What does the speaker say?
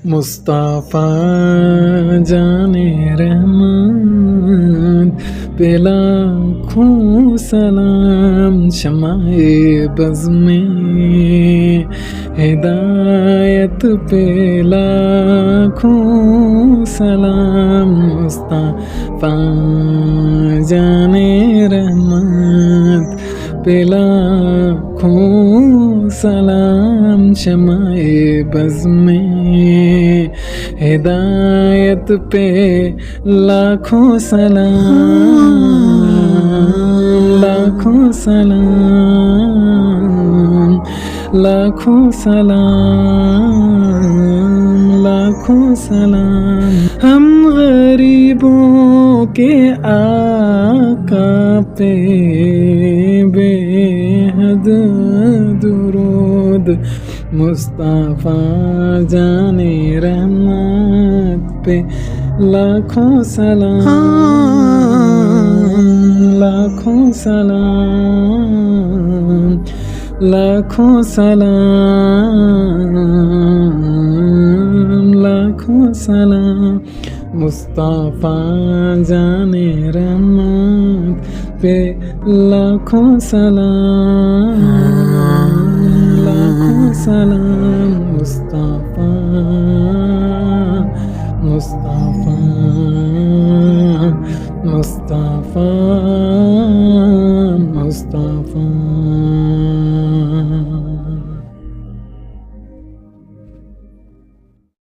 مصطفیٰ جان رحمت پہ لاکھوں سلام، شمع بز میں ہدایت پہ لاکھوں سلام، مصطفیٰ جان رحمت پہ لاکھوں سلام، شمع بز میں ہدایت پہ لاکھوں سلام، لاکھوں سلام، لاکھوں سلام، لاکھوں سلام۔ ہم غریبوں کے آقا پہ بے حد درود، مصطفیٰ جان رحمت پہ لاکھوں سلام، لاکھوں سلام، لاکھوں سلام، لاکھوں سلام، مصطفیٰ جان رحمت پہ لاکھوں سلام، لاکھوں سلام، مصطفیٰ، مصطفیٰ۔